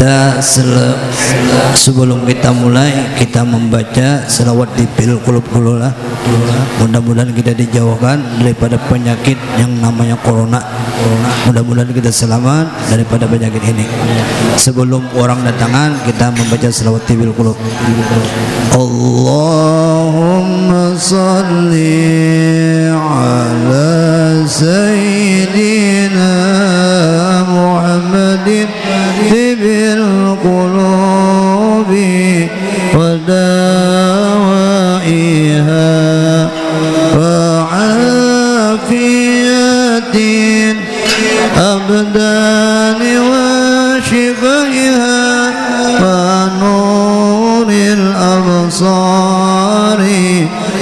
Kita sebelum kita mulai, kita membaca selawat di fil qulub dulu lah. Mudah-mudahan kita dijauhkan daripada penyakit yang namanya corona. Mudah-mudahan kita selamat daripada penyakit ini. Sebelum orang datangan, kita membaca selawat di fil qulub. Allahumma salli ala sayyidina Muhammadin tibil qulubi wa dawaiha wa afiyatin abdani wa shifaiha wa nuril absari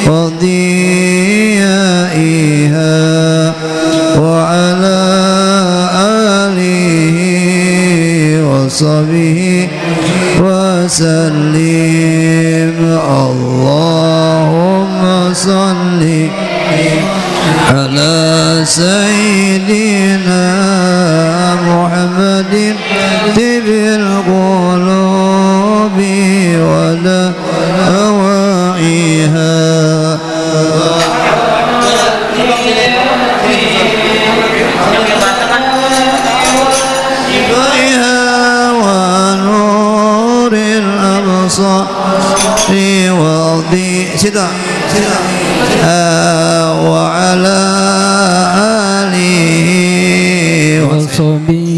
wa diyaiha wa ala وصحبه وسلم اللهم صل على سيدنا محمد طب القلوب ودوائها وعلى آله وصحبه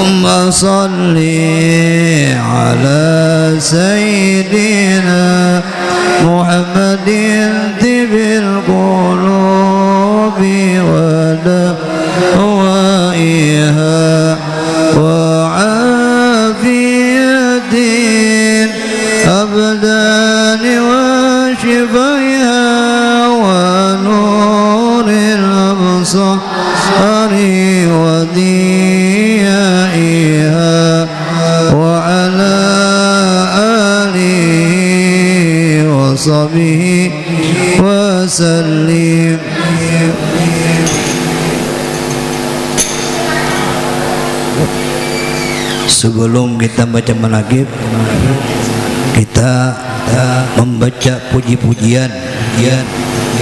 اللهم صل على سيدنا محمد طب القلوب ودوائها وعافية أبدان وشفائها ونور الأبصار وديائها وعلى آله وصحبه وسلم. Sebelum kita baca manaqib, kita membaca puji-pujian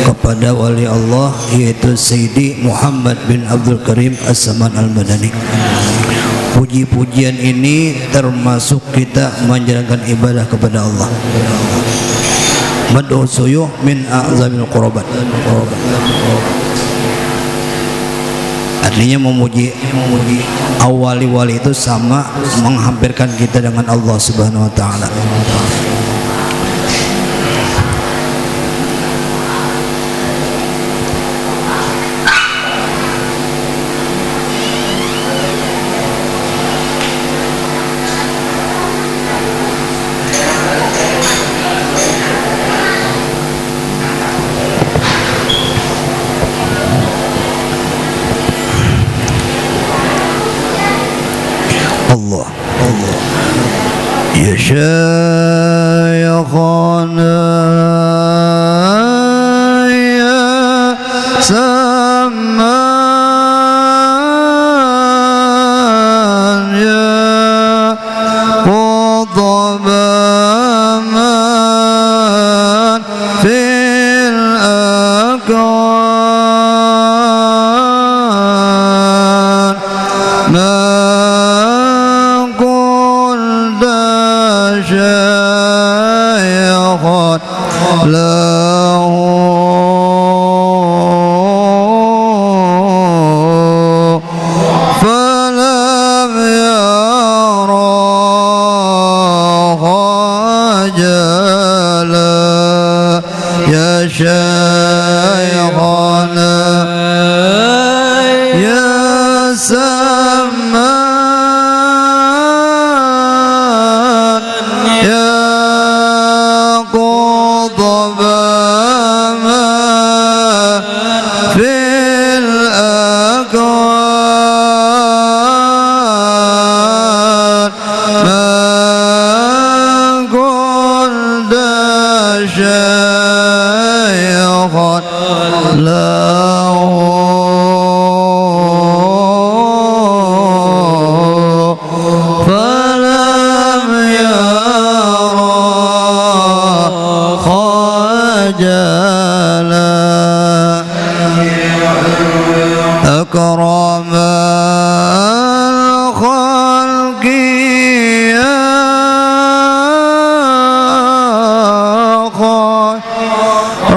kepada wali Allah, yaitu Sayyidi Muhammad bin Abdul Karim As-Saman Al-Madani. Puji-pujian ini termasuk kita menjalankan ibadah kepada Allah. Mad'u suyuh min a'zamil qurbat. Artinya memuji wali-wali itu sama menghampirkan kita dengan Allah Subhanahu wa taala. Allah ya Syekhana ya Saman ya Qutbaman fil akwan شيخ له فلم يرى خجلا يا شيخنا يا سمان شيخ له أكرم الخلق يا خير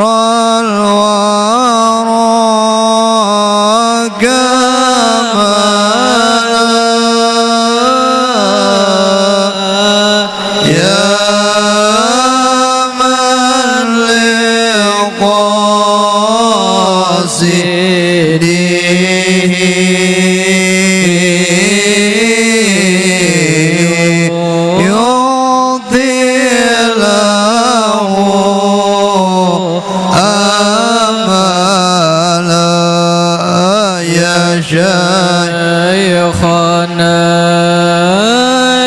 الورى كمالا يا من شيخنا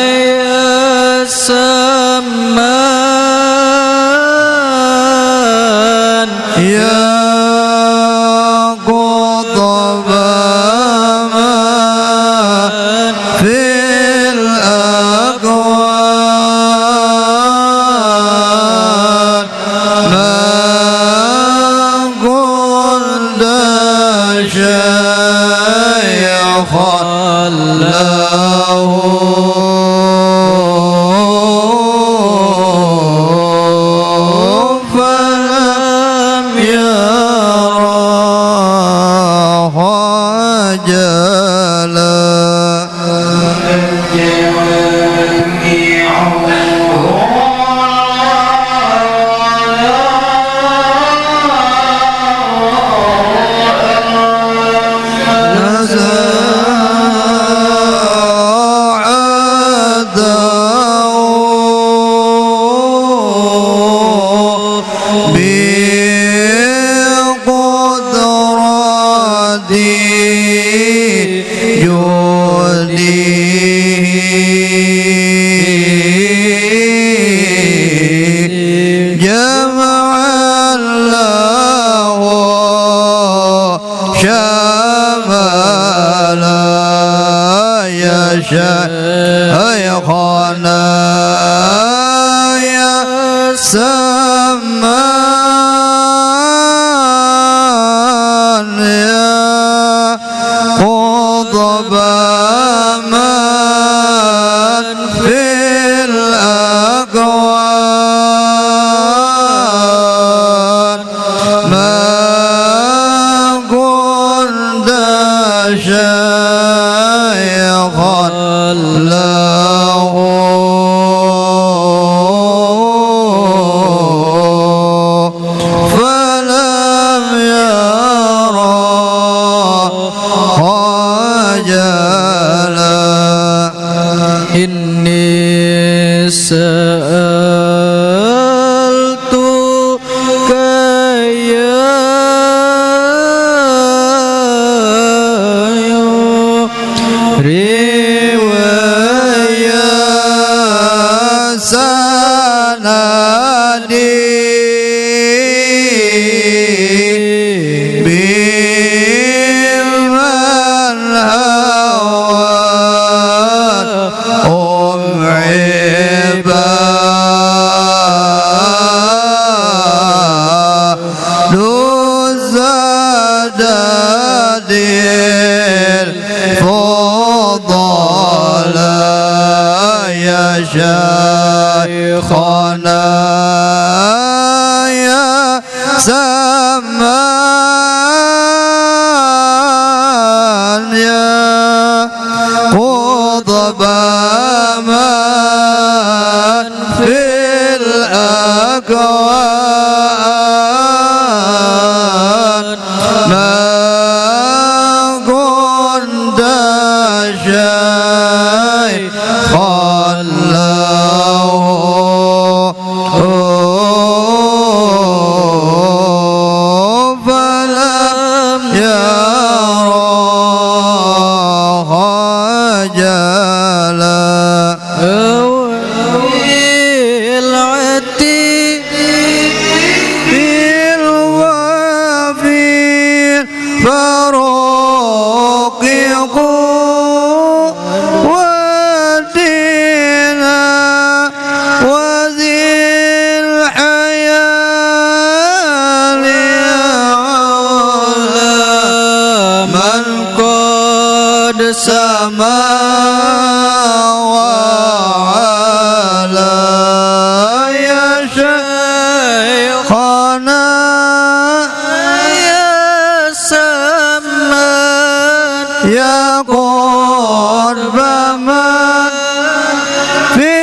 يا سمان يا قطب من في الأكوان ما قلت شيخا له فلم يره جلا شيخنا يا سمان يا قطب من في الأكوان ما كنت شيخا له فلم يره جلا إني سألتك يا شيخنا يا سمان يا قطب من في الأكوان ما كنت شيخا له فلم يره جلا العتي ما وعلى يا شيخنا يا سمان يا قرب من في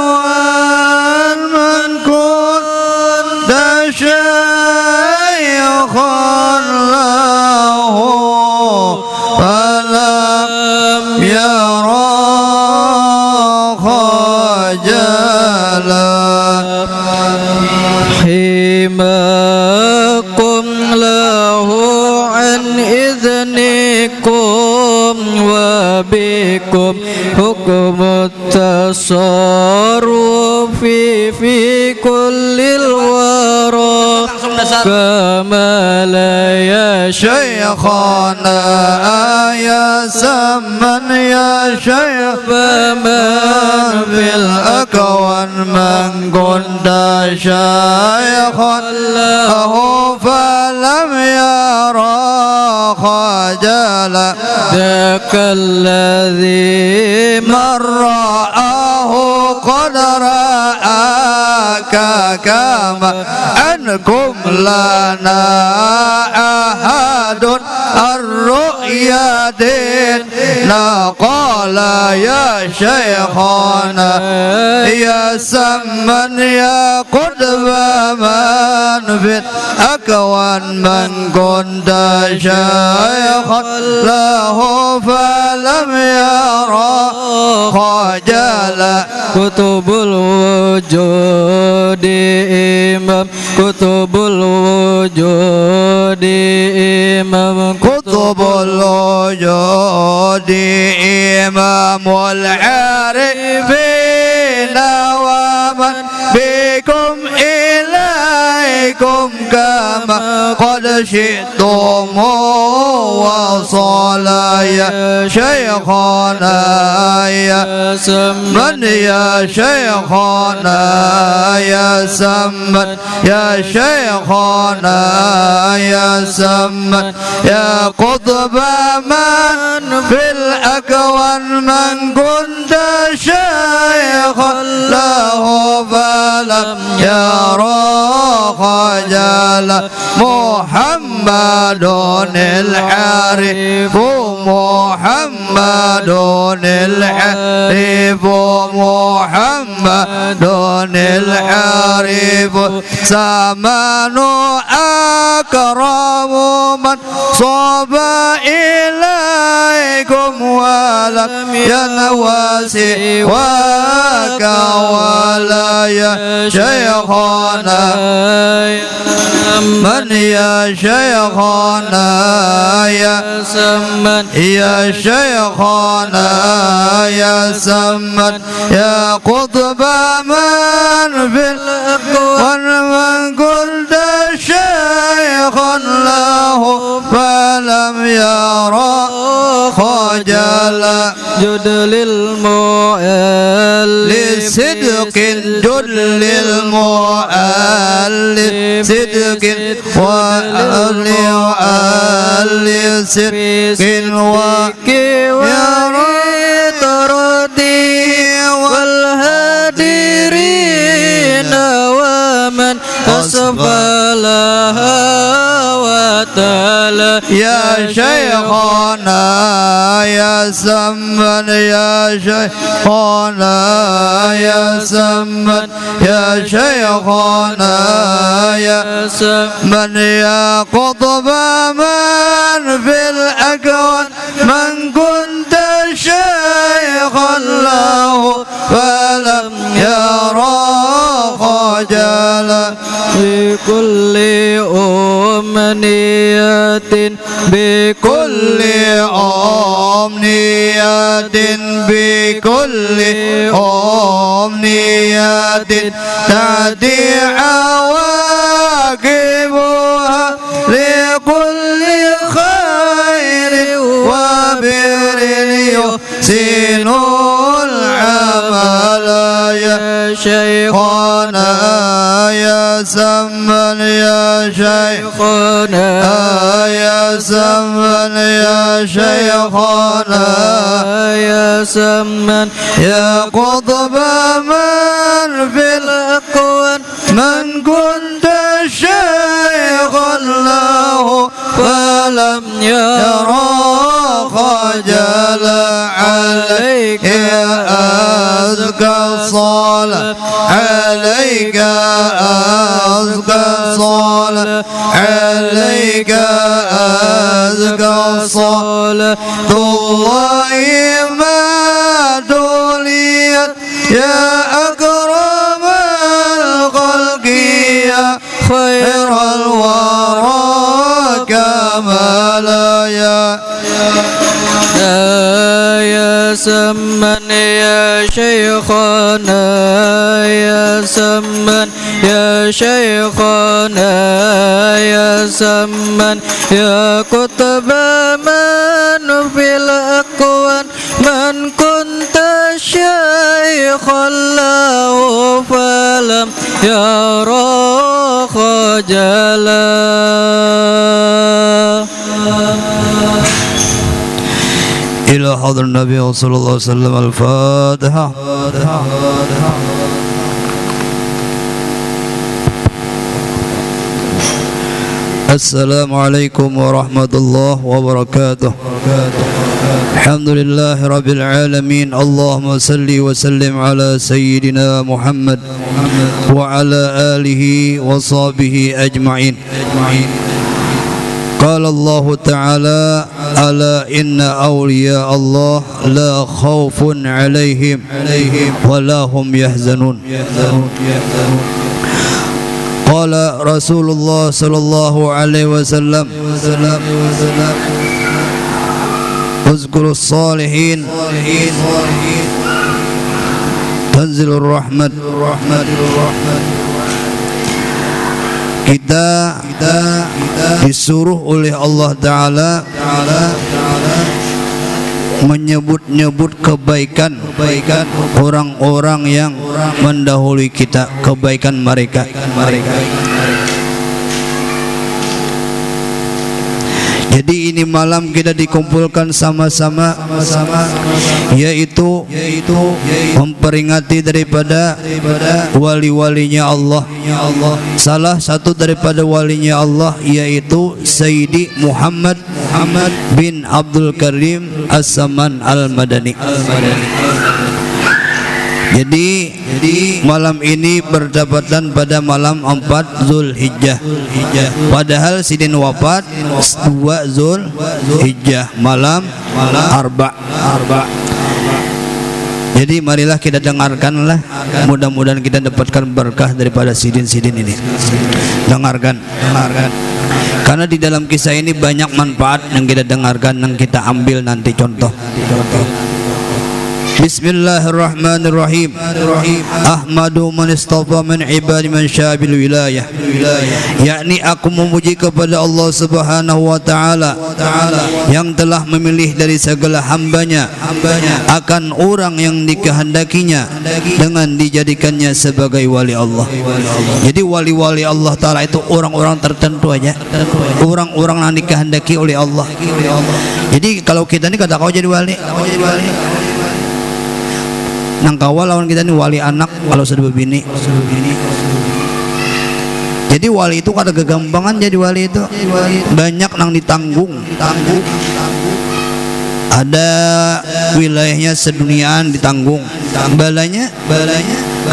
الأكوان من كنت شيخا له فلم يرى خجلا حماكم له عن إذنكم وبكم حكم التصرف في كل الورى كما لا يشاء شيخنا يا سمن يا شيخ من في الأكوان من كنت شيخا له فلم يرى خجلا ذاك الذي من رآه قد رآك كما أنكم لنا أحد الرؤيا ديننا قال يا شيخنا يا سمن يا قطب من في الأكوان من كنت شيخا له فلم يرى خجلا كتب الوجود إمام كتب الوجود إمام كتب الوجود إمام العارفين ومن بكم إليكم كما قد شئتم وصل يا شيخنا يا من يا شيخنا يا سمن يا شيخنا يا سمن يا قطب من في الأكوان من كنت شيخا له فلم يرى خجلا محمد الحريف محمد الحريف محمد الحريف سمان أكرم من صاب إليكم ولم ينوى سواك ولا يا شيخنا من يا شيخنا يا سمن يا شيخنا يا سمن يا قطب من في الأكوان من كنت شيخا له فلم يرى خجلا جد للمؤلف صدق جد للمؤلف صدق وألف صدق ويريد ردي والهادرين ومن أسفلها وتلا يا شيخنا يا سمن يا شيخنا يا سمن يا شيخنا يا سمن يا قطب من في الأكوان من كنت شيخا له فلم يرى خجلا بكل أمنية بكل أمنية بكل أمنية تأتي عواقبها لكل خير وبر يحسن العمل يا شيخنا يا سمن يا شيخنا يا سمن يا شيخنا يا سمن يا قطب من في الأكوان من كنت شيخا له فلم يرى خجل عليك أزكى الصلاة عليك أزكى الصلاة عليك أزكى الصلاة الله ما دوليت يا أكرم الخلق يا خير الورى كمال يا سمن يا شيخنا يا سمن يا شيخنا يا سمن يا كتب من في الأكوان من كنت شيخا له فلم يرى خجلا. إلى حضر النبي صلى الله عليه وسلم. الفاتحة. السلام عليكم ورحمة الله وبركاته. الحمد لله رب العالمين. اللهم صل وسلم على سيدنا محمد وعلى آله وصحبه أجمعين. قال الله تعالى ألا إن أولياء الله لا خوف عليهم ولا هم يحزنون. قال رسول الله صلى الله عليه وسلم اذكروا الصالحين تنزل الرحمة. Kita disuruh oleh Allah Ta'ala menyebut-nyebut kebaikan orang-orang yang mendahului kita, kebaikan mereka. Jadi ini malam kita dikumpulkan sama-sama, yaitu memperingati daripada wali-walinya Allah. Salah satu daripada walinya Allah yaitu Sayyidi Muhammad bin Abdul Karim As-Saman Al-Madani. Jadi malam ini bertepatan pada malam 4 Zulhijjah. Padahal sidin wafat 2 Zulhijjah, malam Arba. Jadi marilah kita dengarkanlah, mudah-mudahan kita dapatkan berkah daripada sidin-sidin ini. Dengarkan. Karena di dalam kisah ini banyak manfaat yang kita dengarkan, yang kita ambil nanti contoh. Bismillahirrahmanirrahim. Ahmadu man istafa min ibadi man syabil wilayah. Yakni aku memuji kepada Allah Subhanahu wa ta'ala yang telah memilih dari segala hambanya akan orang yang dikehendakinya dengan dijadikannya sebagai wali Allah. Jadi wali-wali Allah Ta'ala itu orang-orang tertentu aja, orang-orang yang dikehendaki oleh Allah. Jadi kalau kita ini kata kau jadi wali, nang kawal lawan kita ini wali anak kalau sudah berbini. Jadi wali itu kada kegampangan jadi wali itu. Banyak nang ditanggung. Ada wilayahnya seduniaan ditanggung. Balanya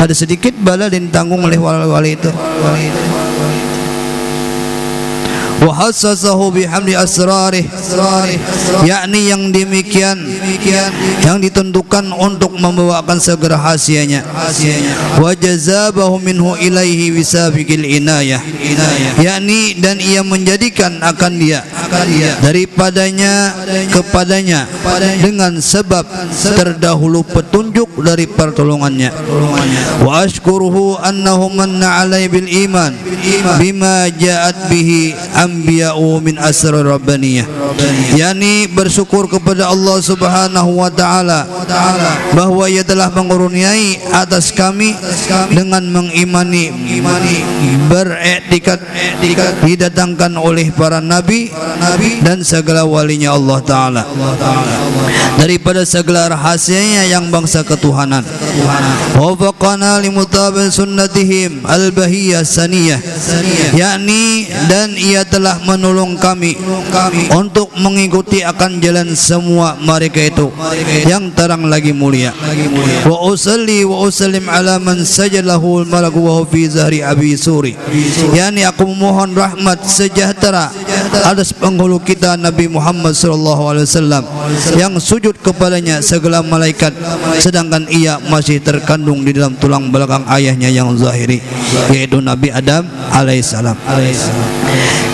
kada sedikit bala ditanggung oleh wali itu. Wa hassasahu bihamdi asrarih, yakni yang demikian yang ditentukan untuk membawakan segera rahasianya. Wa jazabahu minhu ilaihi wisabiqil inayah, yakni dan ia menjadikan akan dia daripadanya kepadanya dengan sebab terdahulu petunjuk dari pertolongannya. Wa ashkuruhu annahu manna alai bil iman bima ja'at bihi anbiya'u min asrar rabbaniyah, yakni bersyukur kepada Allah Subhanahu wa taala bahwa Ia telah mengurniai atas kami dengan mengimani beriktikad didatangkan oleh para nabi dan segala walinya Allah taala daripada segala rahasianya yang bangsa ketuhanan. Wa faqana limutabi sunnatihim al-bahiyah saniyah, yakni dan Ia telah menolong kami untuk mengikuti akan jalan semua mereka itu yang terang lagi mulia. Wa usalli wa usallim ala man sajalahu al-malaku wa fi zahri abi suri, yakni aku memohon rahmat sejahtera atas penghulu kita Nabi Muhammad sallallahu alaihi wasallam yang sujud kepadanya segala malaikat sedangkan ia masih terkandung di dalam tulang belakang ayahnya yang zahiri, yaitu Nabi Adam alaihissalam.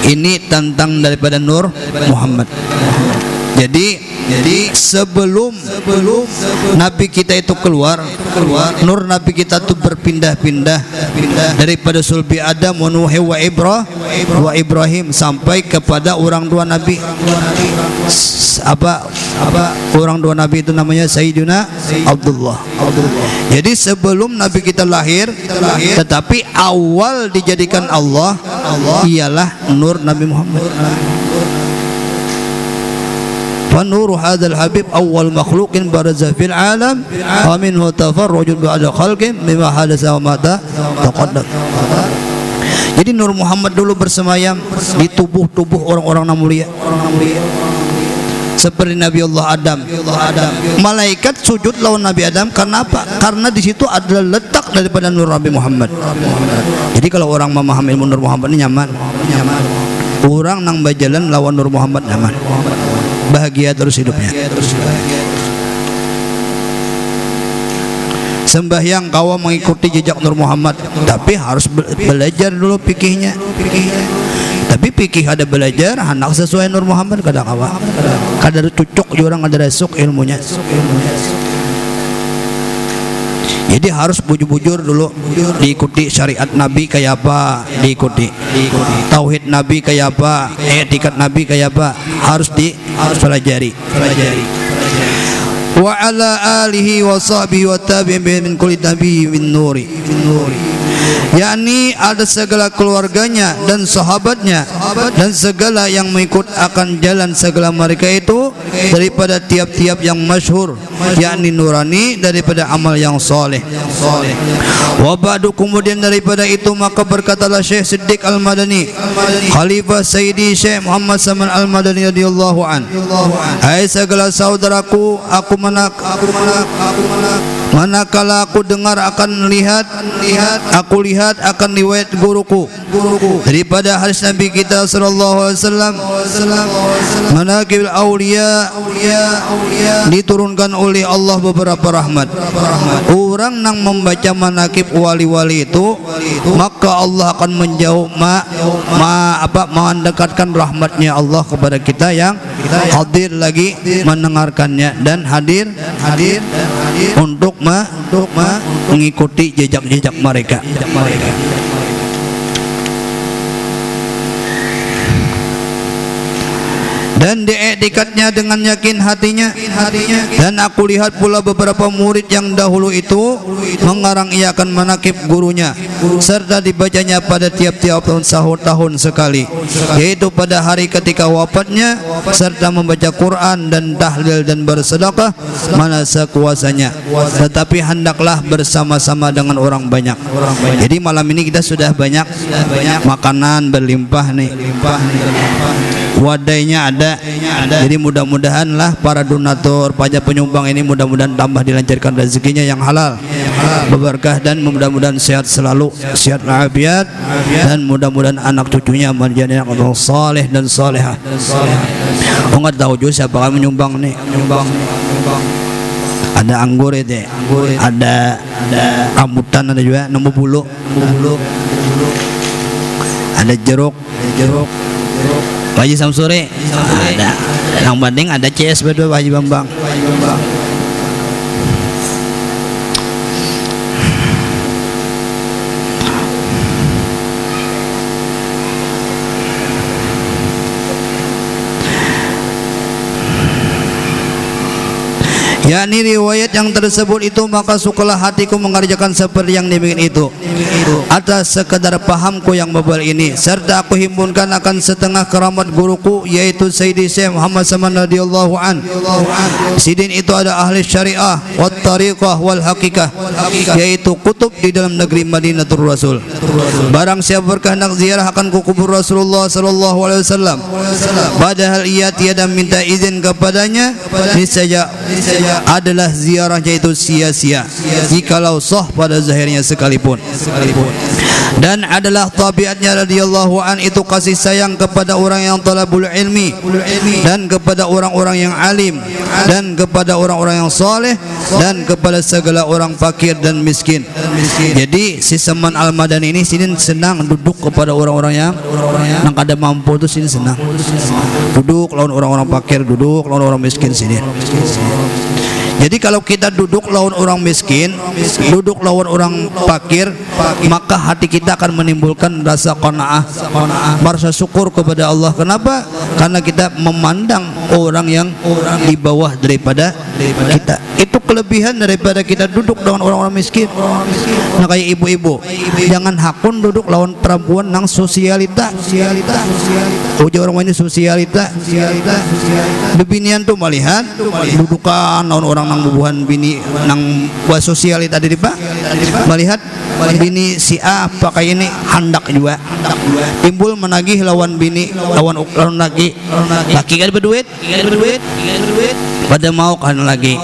Ini tentang daripada Nur Muhammad. Jadi sebelum Nabi kita itu keluar, nur Nabi kita itu berpindah-pindah daripada sulbi Adam wa Nuh wa Ibrahim sampai kepada orang tua Nabi. Apa orang tua Nabi itu namanya Sayyidina Abdullah. Jadi sebelum Nabi kita lahir, tetapi awal dijadikan Allah ialah nur Nabi Muhammad. فنور هذا الحبيب أول مخلوق برز في العالم ومنه تفرج بعد خلق مما حدث وما تقدم. Jadi Nur Muhammad dulu bersemayam di tubuh-tubuh orang-orang yang mulia seperti Nabi Allah Adam. Malaikat sujud lawan Nabi Adam karena apa? Karena di situ adalah letak daripada Nur Nabi Muhammad. Jadi kalau orang memahami ilmu Nur Muhammad ini nyaman. Orang nang berjalan lawan Nur Muhammad nyaman, bahagia terus hidupnya. Sembahyang kau mengikuti jejak Nur Muhammad, tapi harus belajar dulu fikihnya. Tapi fikih ada belajar, anak sesuai Nur Muhammad kadang kawa. Kadang cucuk orang ada resuk ilmunya. Jadi harus bujur-bujur dulu, diikuti syariat Nabi kayak apa, diikuti tauhid Nabi kayak apa, etikat Nabi kayak apa, harus dipelajari. Wa ala alihi wa sahbihi wa tabi'in min kulli nabi min nuri, yakni ada segala keluarganya dan sahabatnya dan segala yang mengikut akan jalan segala mereka itu daripada tiap-tiap yang masyhur, yakni nurani daripada amal yang soleh. Wa ba'du, kemudian daripada itu maka berkatalah Syekh Siddiq Al-Madani, Khalifah Sayyidi Syekh Muhammad Saman Al-Madani radhiyallahu an, hai segala saudaraku, manakala aku dengar akan aku lihat akan riwayat guruku daripada hadis Nabi kita sallallahu alaihi wasallam, manaqibul auliya, diturunkan oleh Allah beberapa rahmat. Orang yang membaca manaqib wali-wali itu, maka Allah akan menjauh mendekatkan rahmatnya Allah kepada kita yang hadir lagi mendengarkannya dan hadir untuk mengikuti jejak-jejak mereka. Dan diiktikadnya dengan yakin hatinya. Dan aku lihat pula beberapa murid yang dahulu itu mengarang ia akan manaqib gurunya, serta dibacanya pada tiap-tiap tahun sekali, yaitu pada hari ketika wafatnya, serta membaca Quran dan tahlil dan bersedekah mana sekuasanya, tetapi hendaklah bersama-sama dengan orang banyak. Jadi malam ini kita sudah banyak makanan berlimpah nih, wadainya ada. Jadi mudah-mudahan lah para donatur, pajak penyumbang ini mudah-mudahan tambah dilancarkan rezekinya yang halal, berberkah, dan mudah-mudahan sehat selalu, sehat walafiat, dan mudah-mudahan anak cucunya menjadi anak orang saleh dan salehah. Enggak tahu juga siapa yang menyumbang nih. Ada anggur itu, ada rambutan, ada juga nemu bulu, ada jeruk. Pak Haji Samsuri ada, yang penting ada CS berdua Pak Haji Bambang. yakni riwayat yang tersebut itu, maka sukalah hatiku mengerjakan seperti yang demikian itu atas sekadar pahamku yang bebal ini, serta aku himpunkan akan setengah keramat guruku, yaitu Sayyidi Syekh Muhammad Saman radhiyallahu an. Sidin itu ada ahli syariah wat tariqah wal haqiqah, yaitu kutub di dalam negeri Madinatul Rasul. Barang siapa berkehendak ziarah akan ke kubur Rasulullah sallallahu alaihi wasallam, padahal ia tiada minta izin kepadanya, niscaya adalah ziarahnya itu sia-sia jikalau sah pada zahirnya sekalipun. Dan adalah tabiatnya radhiyallahu an itu kasih sayang kepada orang yang talabul ilmi, dan kepada orang-orang yang alim, dan kepada orang-orang yang saleh, dan kepada segala orang fakir dan miskin. Jadi si Saman Al-Madani ini sini senang duduk kepada orang-orang yang kada mampu, itu sini senang duduk lawan orang-orang fakir, duduk lawan orang miskin sini. Jadi kalau kita duduk lawan orang miskin, duduk lawan orang fakir, maka hati kita akan menimbulkan rasa qanaah, rasa syukur kepada Allah. Kenapa? Karena kita memandang orang yang di bawah daripada kita. Itu kelebihan daripada kita duduk dengan orang-orang miskin. Nah, kayak ibu-ibu, jangan hakun duduk lawan perempuan nang sosialita. Uji orang ini sosialita. Bebinian tuh melihat dudukan lawan orang nang bubuhan bini nang buat sosialita di pak, melihat bini si A pakai ini handak juga, timbul menagih lawan bini lawan laki kan berduit pada mau kan lagi.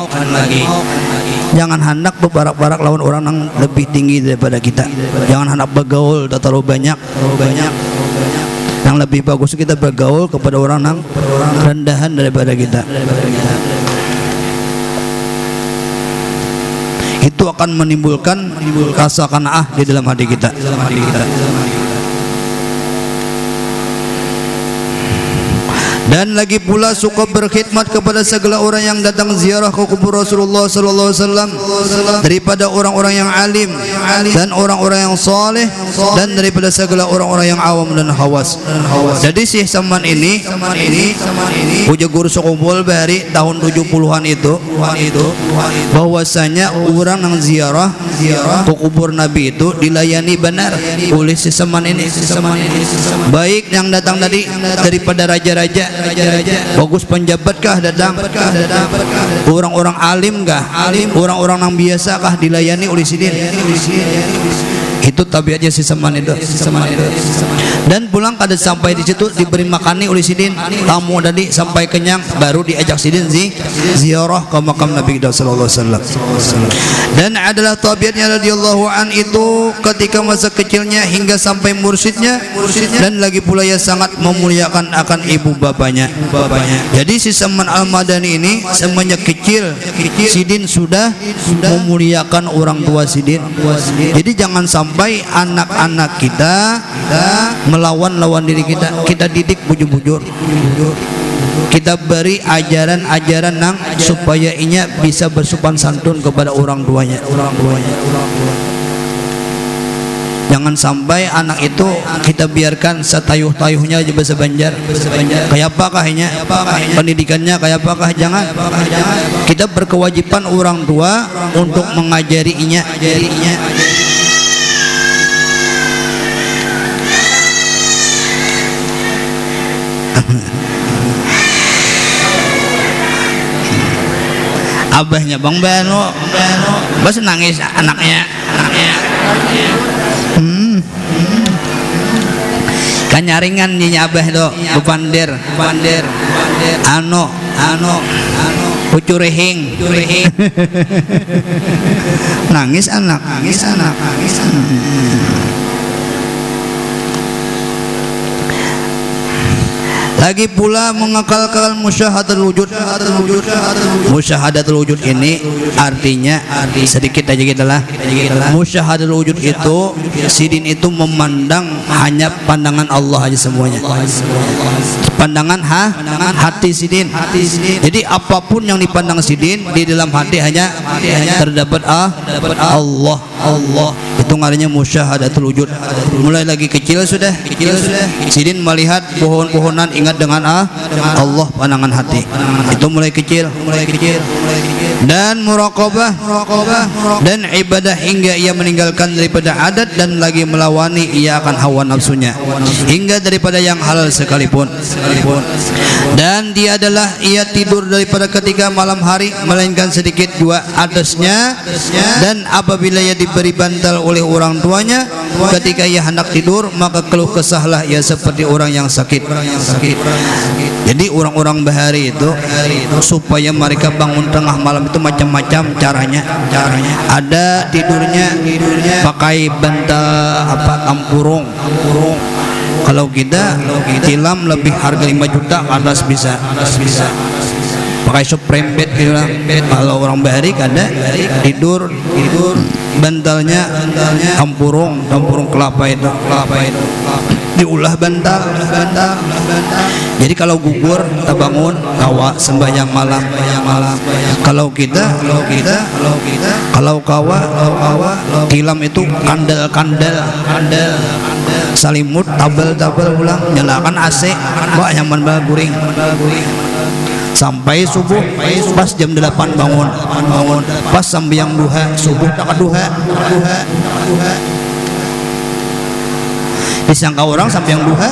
Jangan hendak berbarak-barak lawan orang yang lebih tinggi daripada kita. Jangan hendak bergaul terlalu banyak. Yang lebih bagus kita bergaul kepada orang yang rendahan daripada kita. Itu akan menimbulkan rasa qanaah di dalam hati kita. Dan lagi pula suka berkhidmat kepada segala orang yang datang ziarah ke kubur Rasulullah sallallahu alaihi wasallam, daripada orang-orang yang alim dan orang-orang yang saleh, dan daripada segala orang-orang yang awam dan hawas. Jadi si Saman ini puja guru sekumpul dari tahun 70-an itu bahwasanya orang yang ziarah ke kubur Nabi itu dilayani benar oleh si Saman ini. Baik yang datang tadi daripada raja-raja, bagus penjabatkah datang, orang-orang alim kah, orang-orang yang biasa kah dilayani oleh sidin. Itu tabiatnya si Saman itu. Dan pulang kada sampai di situ diberi makani oleh sidin, tamu tadi sampai kenyang baru diajak sidin ziarah ke makam Nabi sallallahu alaihi wasallam. Dan adalah tabiatnya radhiyallahu an itu ketika masa kecilnya hingga sampai mursyidnya, dan lagi pula ia sangat memuliakan akan ibu bapaknya. Jadi si Saman Al-Madani ini semenjak kecil sidin sudah memuliakan orang tua sidin. Jadi jangan sampai anak-anak kita melawan diri kita. Kita didik bujur-bujur, kita beri ajaran-ajaran nang supaya inya bisa bersopan santun kepada orang tuanya. Jangan sampai anak itu kita biarkan setayuh-tayuhnya aja bahasa Banjar. Kayak apakah inya? Pendidikannya kayak apakah? Jangan. Kita berkewajiban orang tua untuk mengajari inya. Abahnya Bang Bano bas nangis anaknya. Kan nyaringan nyinya abah itu bupandir ano ucurehing nangis anak. Lagi pula mengekalkan musyahadatul wujud. Musyahadatul wujud ini artinya sedikit aja kita lah. Musyahadatul wujud itu sidin itu memandang hanya pandangan Allah aja semuanya. Pandangan hati sidin. Jadi apapun yang dipandang sidin di dalam hati hanya terdapat Allah. Itu artinya musyahadatul wujud. Mulai lagi kecil sudah sidin melihat pohon-pohonan, ingat dengan Allah pandangan hati. Itu mulai kecil. Dan muraqabah dan ibadah hingga ia meninggalkan daripada adat dan lagi melawani ia akan hawa nafsunya hingga daripada yang halal sekalipun. Dan dia adalah ia tidur daripada ketika malam hari melainkan sedikit dua atasnya, dan apabila ia diberi bantal oleh orang tuanya ketika ia hendak tidur maka keluh kesahlah ia seperti orang yang sakit. Jadi orang-orang bahari itu supaya mereka bangun tengah malam itu macam-macam caranya. Ada tidurnya pakai bantal tampurung. Kalau kita tilam lebih harga 5 juta ke atas bisa. Pakai suprembet gitu lah. Kalau orang bahari ada tidur bantalnya tampurung kelapa itu. Diulah bantal. Jadi kalau gugur kita bangun kawa sembahyang malam. Kalau kawa tilam itu kandel salimut tabel ulang nyalakan AC mbak nyaman banget guring sampai subuh. Pas jam 8 bangun pas sembahyang duha subuh tak duha. Disangka orang sampai yang duha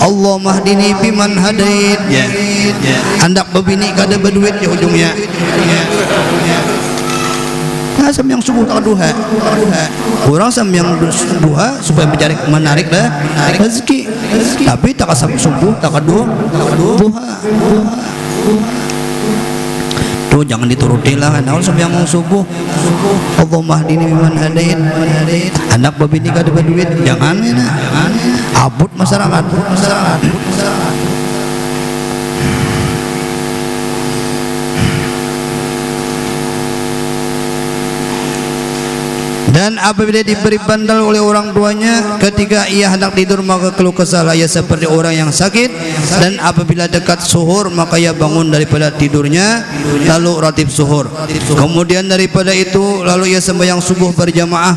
Allah mahdini biman hadait ya. Andak babini kada berduit ya ujungnya. Nah, sampai yang subuh tak duha. Orang sampai yang duha supaya menarik rezeki. Tapi tak sampai subuh tak duha. Tuh jangan dituruti lah kan. Sampai yang mau subuh Allah mahdini biman hadait. Anak babini kada berduit jangan abut masyarakat. Dan apabila diberi bantal oleh orang tuanya ketika ia hendak tidur maka keluh kesah ia seperti orang yang sakit. Dan apabila dekat suhur maka ia bangun daripada tidurnya lalu ratib suhur. Kemudian daripada itu lalu ia sembahyang subuh berjamaah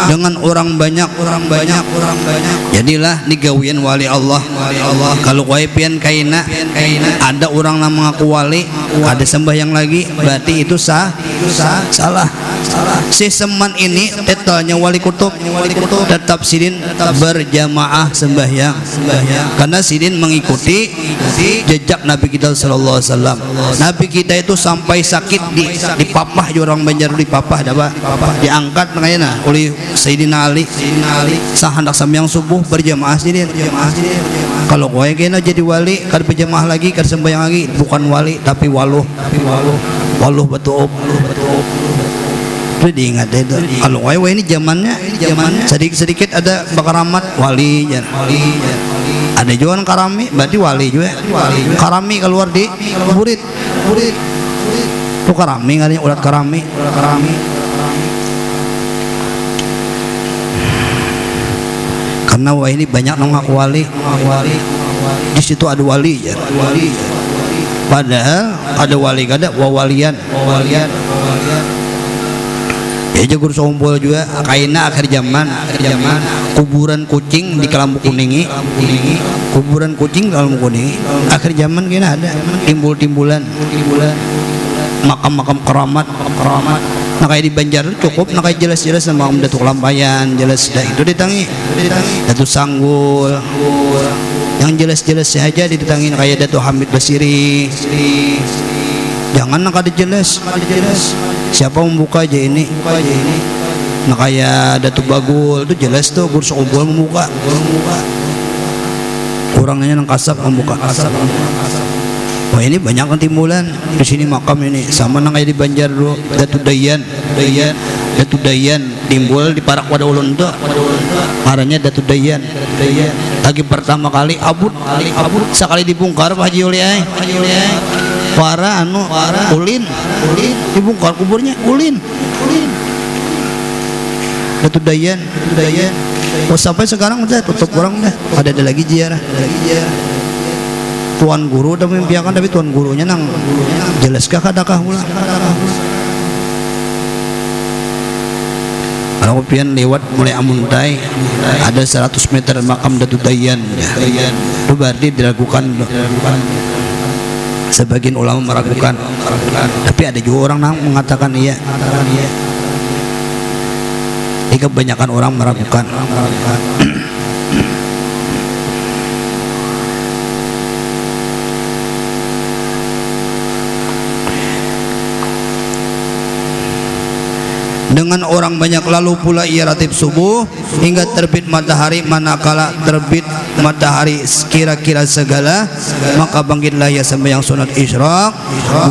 dengan orang banyak. Jadilah digawian wali Allah. Kalau pian kaina ada orang yang mengaku wali ada sembahyang lagi berarti itu salah. Si seman ini tetalnya wali kutub tetap sidin berjamaah sembahyang karena sidin mengikuti jejak Nabi kita sallallahu alaihi wasallam. Nabi kita itu sampai sakit di papah orang Banjar di papah diangkat makanya oleh Sayyidina Ali sah hendak sembahyang subuh berjamaah sidin. Kalau kowe kena jadi wali kad berjamaah lagi kad sembahyang lagi bukan wali tapi waluh betul. Itu diingat itu. Kalau wae ini zamannya sedikit ada bakaramat wali. Ada juga karami berarti wali juga. Karami keluar di murid. Itu karami katanya ulat karami. Karena wah ini banyak nongak wali. Di situ ada wali ya. Padahal ada wali kada wawalian. Ya jagur sombol juga kaina akhir zaman kuburan kucing di Kelambu Kuningi akhir zaman kena ada timbul-timbulan makam-makam keramat. Nah kayak di Banjar cukup nah kayak jelas-jelas sama Datuk Lampayan jelas dah itu ditangi Datuk Sanggul yang jelas-jelas saja ditangi kayak Datuk Hamid Basiri. Jangan nak ada jelas. Siapa membuka aja ini? Nah kayak Datuk Bagul itu jelas tuh kursus obol membuka. Kurangnya nang kasap membuka. Wah ini banyak kan timbulan di sini makam ini sama nang kayak di Banjar dulu Datuk Dayan timbul di Parak Wada Ulun tuh. Marahnya Datuk Dayan. Lagi pertama kali abut sekali dibongkar Pak Haji Uliai. Para ulin dibongkar kuburnya ulin. Datuk Dayan. Oh sampai sekarang udah tutup orang dah. Ada lagi ziarah. Tuan guru udah memimpiakan tapi tuan gurunya nang jelaskah kadakah ulang. Kalau pian lewat mulai Amuntai ada 100 meter makam Datuk Dayan ya. Itu berarti diragukan. Sebagian ulama meragukan, tapi ada juga orang yang mengatakan iya. Ini kebanyakan orang meragukan. Dengan orang banyak lalu pula ia ratib subuh hingga terbit matahari. Manakala terbit matahari kira-kira segala, maka bangkitlah ia sembahyang sunat isyraq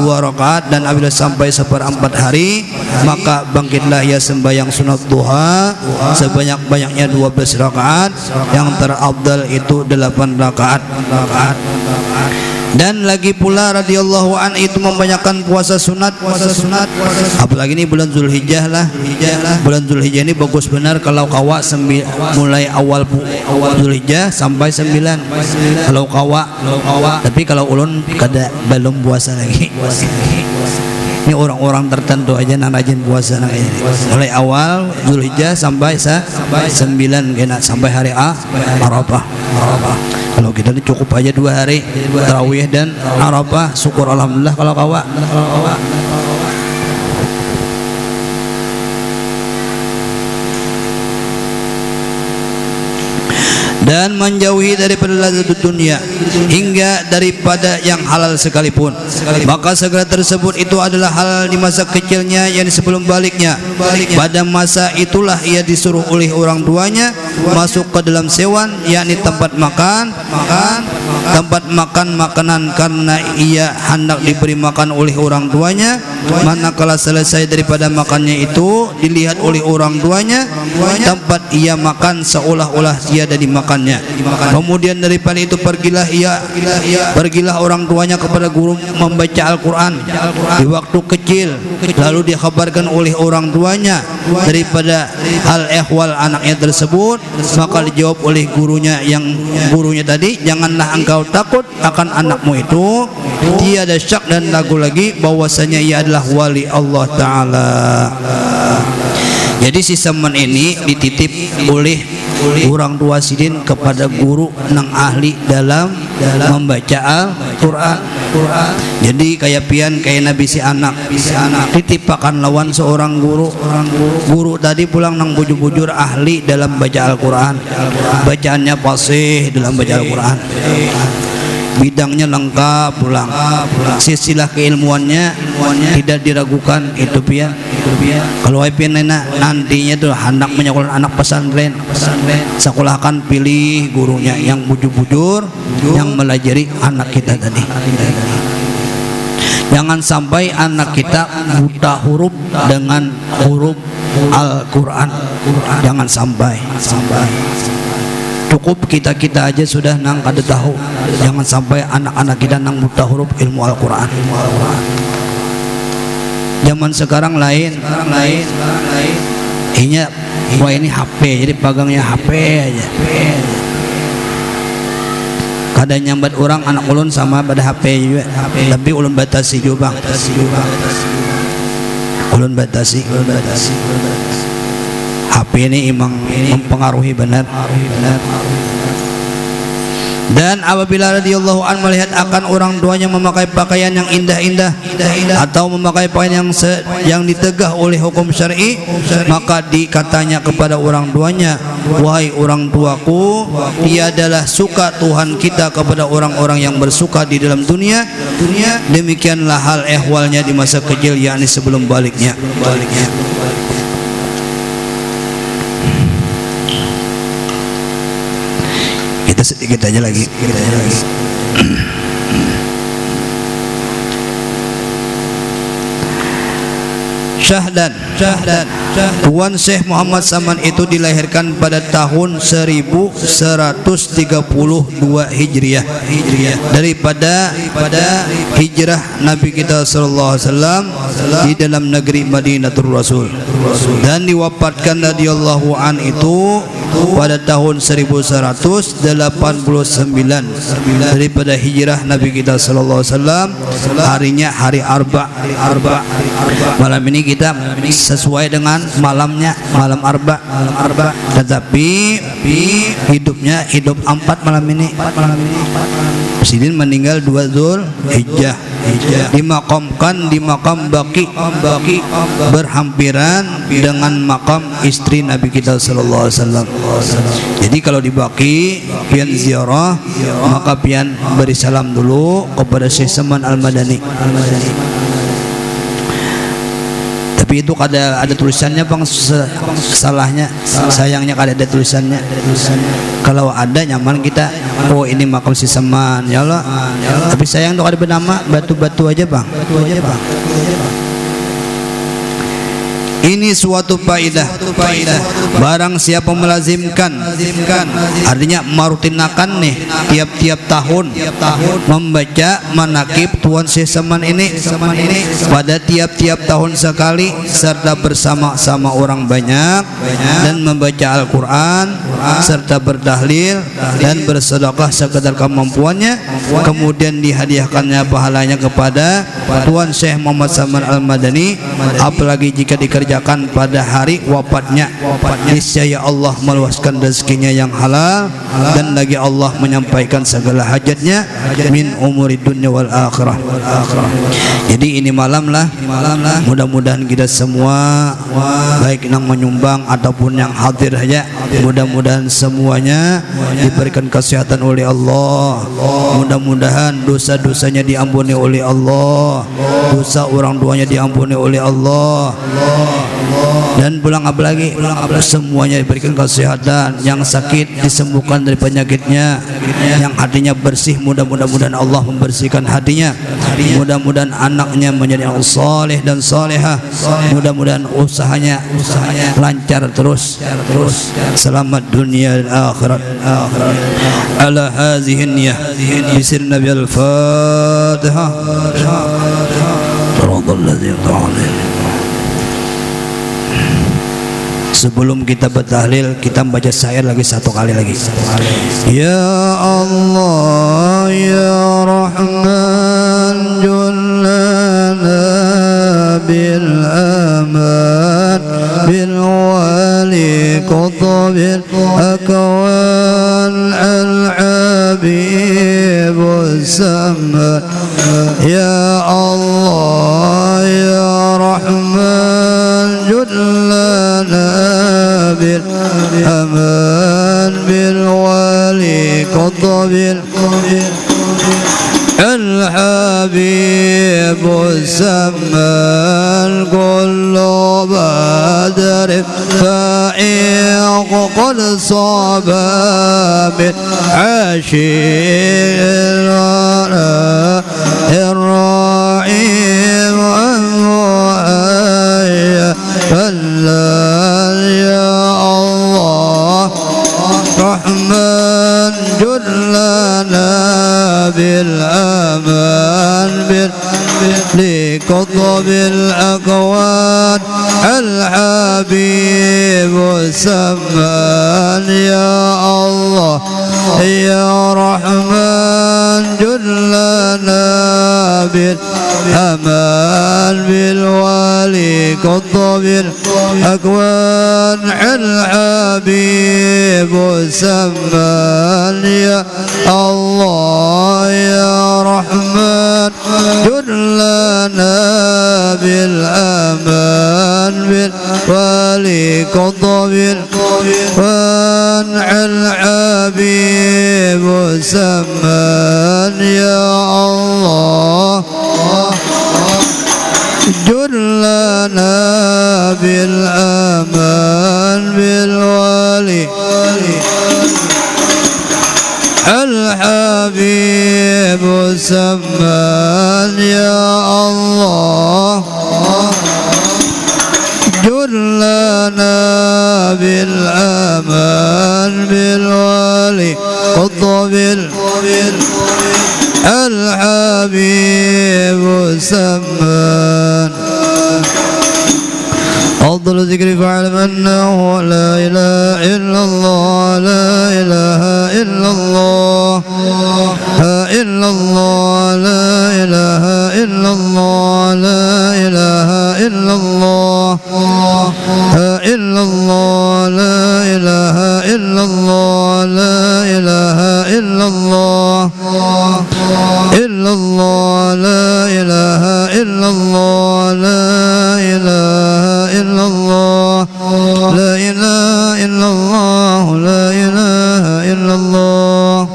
2 rakaat, dan apabila sampai 1/4 hari maka bangkitlah ia sembahyang sunat duha sebanyak-banyaknya 12 rakaat, yang terafdal itu 8 rakaat. Dan lagi pula radhiyallahu an itu membanyakan puasa sunat. Apalagi ini bulan Zulhijjah lah. Bulan Zulhijjah ini bagus benar kalau kawa mulai awal Zulhijjah sampai 9. Kalau kawa. Tapi kalau ulun kada belum puasa lagi. Ini orang-orang tertentu aja yang rajin puasa ini. Mulai awal Zulhijjah sampai 9 kena sampai hari Arafah. Kalau kita ini cukup aja 2 hari tarawih dan Arafah, syukur alhamdulillah kalau kawa. Dan menjauhi daripada lazat dunia hingga daripada yang halal sekalipun, maka segala tersebut itu adalah halal di masa kecilnya, yang sebelum baliknya. Pada masa itulah ia disuruh oleh orang tuanya masuk ke dalam sewan, yakni tempat makan makanan, karena ia hendak diberi makan oleh orang tuanya. Manakala selesai daripada makannya itu dilihat oleh orang tuanya tempat ia makan seolah-olah tiada dimakan. Kemudian daripada itu pergilah orang tuanya kepada guru membaca Al-Quran di waktu kecil, lalu dikhabarkan oleh orang tuanya daripada hal ehwal anaknya tersebut, maka dijawab oleh gurunya tadi, janganlah engkau takut akan anakmu itu, tiada syak dan ragu lagi bahwasanya ia adalah wali Allah Ta'ala. Jadi si semen ini dititip oleh orang tua sidin kepada guru nang ahli dalam membaca Al-Quran. Jadi kayak nabi si anak titipakan lawan seorang guru tadi pulang nang bujur-bujur ahli dalam baca Al-Quran, bacaannya fasih dalam baca Al-Quran, bidangnya lengkap pulang, silsilah keilmuannya tidak diragukan. Itu pian kalau pian nantinya tuh hendak menyekolahkan anak pesantren, sekolahkan pilih gurunya yang bujur-bujur yang melajari anak kita tadi. Jangan sampai anak kita buta huruf dengan huruf Al-Quran, jangan sampai. Cukup kita aja sudah nang kada tahu, jangan sampai anak-anak kita nang buta huruf ilmu Al-Quran. Zaman sekarang lain. Wah ini HP, jadi pagangnya HP aja. Kada nyambat orang anak ulun sama pada HP juga, tapi ulun batasi juga bang. Ulun batasi. HP ini emang mempengaruhi benar. Dan apabila radhiyallahu an melihat akan orang tuanya memakai pakaian yang indah-indah atau memakai pakaian yang ditegah oleh hukum syar'i, maka dikatanya kepada orang tuanya, wahai orang tuaku, tiadalah suka Tuhan kita kepada orang-orang yang bersuka di dalam dunia. Demikianlah hal ehwalnya di masa kecil, yakni sebelum baliknya. Sedikit aja lagi. Syahdan Tuan Syekh Muhammad Saman itu dilahirkan pada tahun 1132 Hijriah daripada hijrah Nabi kita sallallahu alaihi wasallam di dalam negeri Madinatul Rasul, dan diwafatkan radhiyallahu an itu pada tahun 1189 daripada hijrah Nabi kita sallallahu alaihi wasallam. Harinya hari Arba. Malam ini kita sesuai dengan malamnya, malam arba. Tetapi hidupnya hidup 4 malam ini. Sidin meninggal 2 Zulhijjah, dimakamkan di makam Baqi, berhampiran dengan makam istri Nabi kita sallallahu alaihi wasallam. Jadi kalau di Baqi pian ziarah, maka pian beri salam dulu kepada Syekh Saman Al-Madani. Tapi itu ada tulisannya bang, salahnya sayangnya ada tulisannya. Kalau ada nyaman kita, oh ini makam si Saman ya Allah. Tapi sayang tuh ada bernama batu-batu aja bang. Ini suatu faedah. Barang siapa melazimkan, artinya marutinakan nih tiap-tiap tahun membaca manakib Tuan Syekh Saman ini pada tiap-tiap tahun sekali, serta bersama-sama orang banyak dan membaca Al-Quran serta bertahlil dan bersedekah sekadar kemampuannya, kemudian dihadiahkannya pahalanya kepada Tuan Syekh Muhammad Saman Al-Madani, apalagi jika dikerjakan pada hari wafatnya. Niscaya Allah meluaskan rezekinya yang halal, dan lagi Allah menyampaikan segala hajatnya min umuri dunya wal akhirah. Jadi ini malam lah, mudah-mudahan kita semua baik yang menyumbang ataupun yang hadir saja, mudah-mudahan semuanya diberikan kesehatan oleh Allah, mudah-mudahan dosa-dosanya diampuni oleh Allah, dosa orang tuanya diampuni oleh Allah, dan pulang apalagi semuanya diberikan kesehatan, yang sakit disembuhkan dari penyakitnya, yang hatinya bersih mudah-mudahan Allah membersihkan hatinya, mudah-mudahan anaknya menjadi orang saleh dan salehah, mudah-mudahan usahanya lancar terus, selamat dunia dan akhirat. Ala hadhihi niyyah bisir Nabi al-Fatihah. Sebelum kita bertahlil, kita membaca syair lagi satu kali lagi. Ya Allah ya Rahman jullana bil aman bil wali qutabil akwan al-habib samad. Ya Allah ya Rahman jullana بالأمان بالوالي قطب الحبيب السمان كل بدر فائق قد صاب من عشير الرحيم رحمن جلنا بالأمان لقطب الأكوان الحبيب السمان. يا الله يا رحمن جلنا بالأمان بالوالي قطب الأكوان الحبيب السمان. يا الله يا رحمن جلنا بالأمان بالوالي قطب الأكوان الحبيب السمان. يا الله جلنا بالأمان بالوالي الحبيب السمان. يا الله جلنا بالأمان بالوالي قطب الحبيب السمان. أفضل ذكر فاعلم أنه لا إله إلا الله لا إله إلا الله لا إلا الله لا إله إلا الله لا إله إلا الله إلا الله لا إله إلا الله إلا الله لا إله إلا الله لا إله إلا الله لا إله إلا الله لا إله إلا الله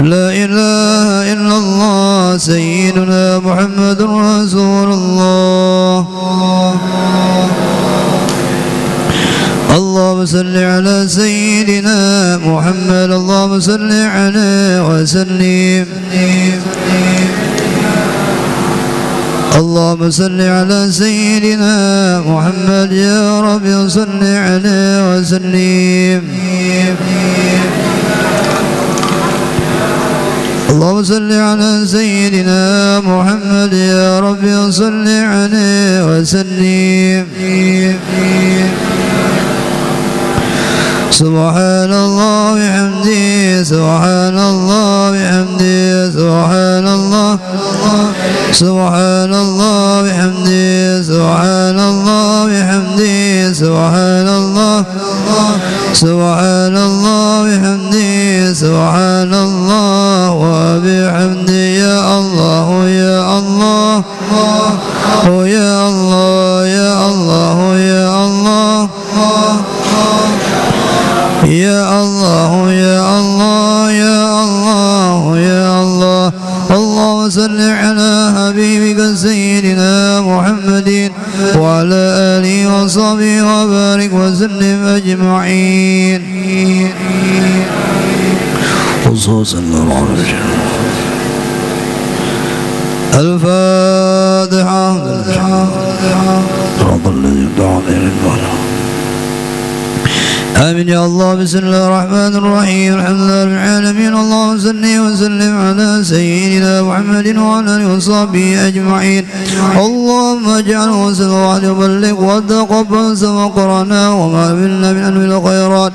لا إله إلا الله سيدنا محمد رسول الله اللهم صل على سيدنا محمد اللهم صل عليه وسلم اللهم صل على سيدنا محمد يا رب صل عليه وسلم اللهم صل على سيدنا محمد يا رب صل عليه وسلم سبحان الله وبحمده سبحان الله وبحمده سبحان الله سبحان الله وبحمده سبحان الله وبحمده سبحان الله سبحان الله وبحمده سبحان الله وبحمده يا الله يا الله يا الله يا الله يا الله يا الله يا الله يا الله يا الله اللهم صل على حبيبك سيدنا محمد وعلى آله وصحبه وبارك وسلم أجمعين خصوصا الفاتحة صراط الذين أنعمت عليهم آمين يا الله بسم الله الرحمن الرحيم الحمد لله رب العالمين اللهم صل وسلم على سيدنا محمد وعلى آله وصحبه أجمعين اللهم اجعله سبحانه وبلغ وتقبل سما قرانا وما عملنا من أنواع الخيرات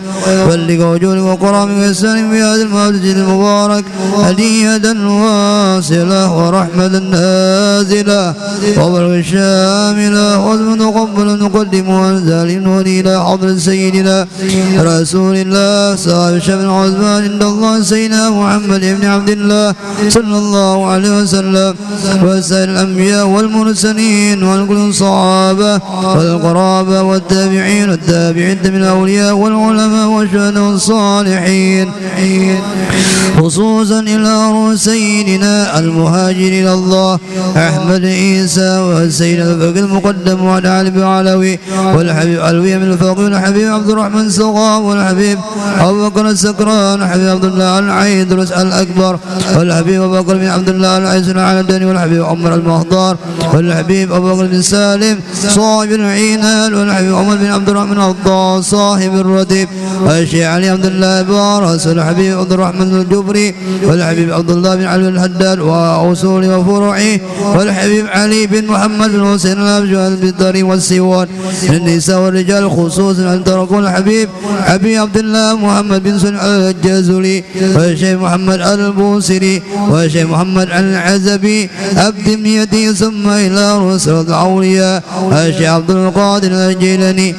بلغ وجودك وكرامك وإحسانك في هذا المسجد المبارك هدية واصلة ورحمة نازلة وبركة شاملة وتقبل نقدم وانزال إلى حضرة سيدنا رسول الله صاحب الشفاعة العظمى عند الله سيدنا محمد بن عبد الله صلى الله عليه وسلم وسائر الأنبياء والمرسلين والكل الصحابة والقرابة والتابعين والتابعين من الأولياء والعلماء والشهداء والصالحين خصوصا إلى سيدنا المهاجر إلى الله أحمد عيسى وسيدنا الفقيه المقدم وعلى علي علوي والحبيب علوي من الفقيه والحبيب عبد الرحمن الصغاب والحبيب أبو بكر السكران والحبيب عبد الله العيدروس الأكبر والحبيب أبو بكر بن عبد الله العيسى العلداني والحبيب عمر المهضار والحبيب أبو بكر بن سالم صاحب العينان والحبيب عمر بن عبد الرحمن الضال صاحب الرديب والشيخ علي عبد الله بارس والحبيب عبد الرحمن الجبري والحبيب عبد الله بن علي الحداد وأصول وفروعه والحبيب علي بن محمد بن حسين الأبجال البطري والسيوان النساء والرجال خصوصا أن تركوا الحبيب أبي عبد الله محمد بن سليم الجازلي والشيخ محمد البوصري والشيخ محمد العزبي عبد يدي ثم إلى رسل الأولياء الشيخ عبد القادر الجيلاني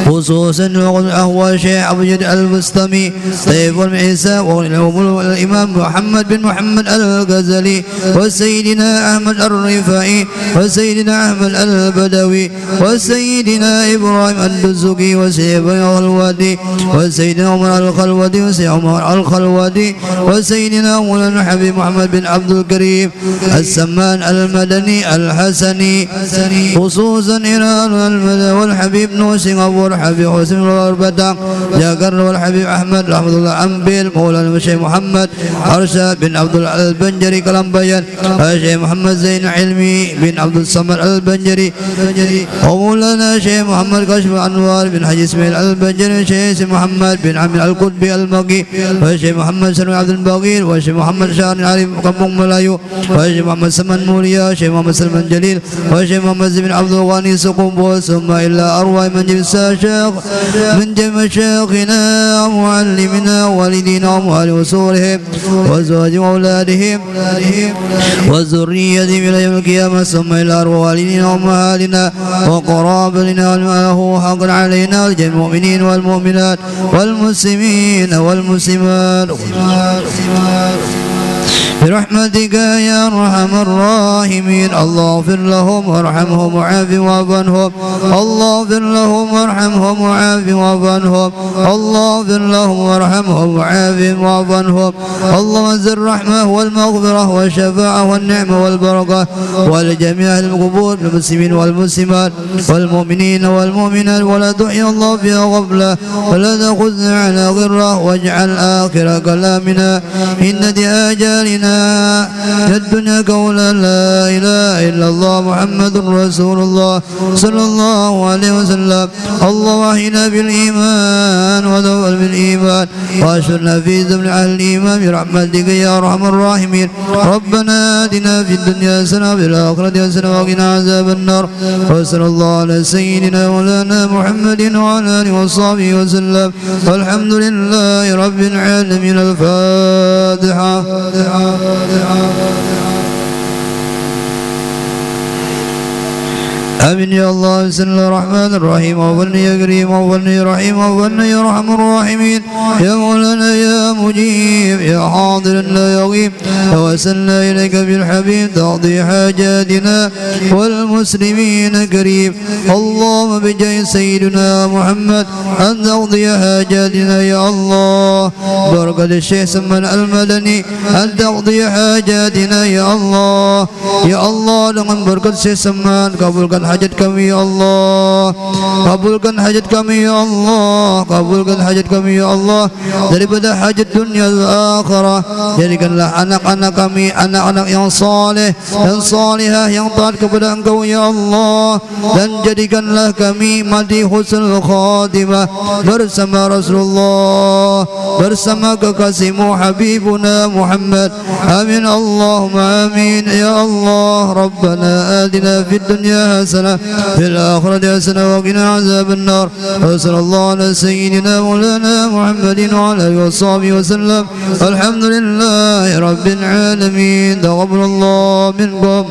خصوصا وهو الشيخ أبو جد البستمي طيب المعيسى والإمام محمد بن محمد الغزالي وسيدنا أحمد الرفائي وسيدنا أحمد البدوي وسيدنا إبراهيم الدزقي وسيدنا الوادي وسيدنا عمر الخلودي وسيدنا عمر الخلودي وسيدنا مولانا حبيب محمد بن عبد الكريم السمان المدني الحسني خصوصا إيران المدى والحبيب نوسي أبو الحبيب حسين الغربة جاكر والحبيب أحمد رحمة الله أنبيل مولانا الشيخ محمد أرشاد بن عبد الله البنجري كلام بيان الشيخ محمد زين علمي بن عبد الصمد البنجري ومولانا الشيخ محمد كشف أنوار بن حجي اسم إسماعيل البجري الشيخ محمد بن عمرو القطبي المقي والشيخ محمد سلوي عبد الباقير والشيخ محمد شهر العارف قبون ملايو والشيخ محمد سمن موليا والشيخ محمد سلمان جليل والشيخ محمد بن عبد الغني سقوم ثم إلا أروى من جمع شيخ من جمع شيخنا ومعلمنا ووالدينا وأموال وصولهم وزواج أولادهم وذريتهم إلى يوم القيامة ثم إلى أروى والدينا وأمهاتنا وقرابتنا وله حق علينا الجميع المؤمنين والمؤمنات والمسلمين والمسلمات برحمتك يا أرحم الراحمين. الله اغفر لهم وارحمهم وعافهم واعف عنهم. الله اغفر لهم وارحمهم وعافهم واعف عنهم. الله اغفر لهم وارحمهم وعافهم واعف عنهم. اللهم انزل الرحمة والمغفرة والشفاعة والنعمة والبركة ولجميع القبور المسلمين والمسلمات والمؤمنين والمؤمنات ولا تحيي الله فيها غفلة ولا تأخذنا على غرة واجعل آخر كلامنا إن آجالنا الدنيا قولا لا إله إلا الله محمد رسول الله صلى الله عليه وسلم. الله أحينا بالإيمان ودول بالإيمان وأشرنا في زمن أهل الإيمان برحمتك يا أرحم الراحمين. ربنا آتنا في الدنيا حسنة وفي الآخرة حسنة وقنا عذاب النار. وصلى الله على سيدنا مولانا محمد وعلى آله وصحبه وسلم والحمد لله رب العالمين. الفاتحة. آمين يا الله. بسم الله الرحمن الرحيم. وفلني يا كريم وفلني يا رحيم وفلني يا أرحم الراحمين. يا مولانا يا مجيب يا حاضر لا يغيب توسلنا إليك بالحبيب تقضي حاجاتنا والمسلمين كريم. اللهم بجاه سيدنا محمد أن تقضي حاجاتنا يا الله. بركة الشيخ سمن المدني أن تقضي حاجاتنا يا الله. يا الله dengan berkat Syekh Saman kabulkan hajat kami ya Allah. Kabulkan hajat kami ya Allah. Kabulkan hajat kami ya Allah daripada hajat dunia dan akhirah. Jadikanlah anak-anak kami anak-anak yang saleh dan salihah yang taat kepada Engkau ya Allah. Dan jadikanlah kami mati husnul khatimah bersama Rasulullah bersama kekasihmu Habibuna Muhammad. Amin Allahumma amin ya Allah. ربنا آتنا في الدنيا حسنة في الآخرة حسنة وقنا عذاب النار. وصلى الله على سيدنا مولانا محمد وعلى آله وصحبه وسلم. الحمد لله رب العالمين. تقبل الله منكم.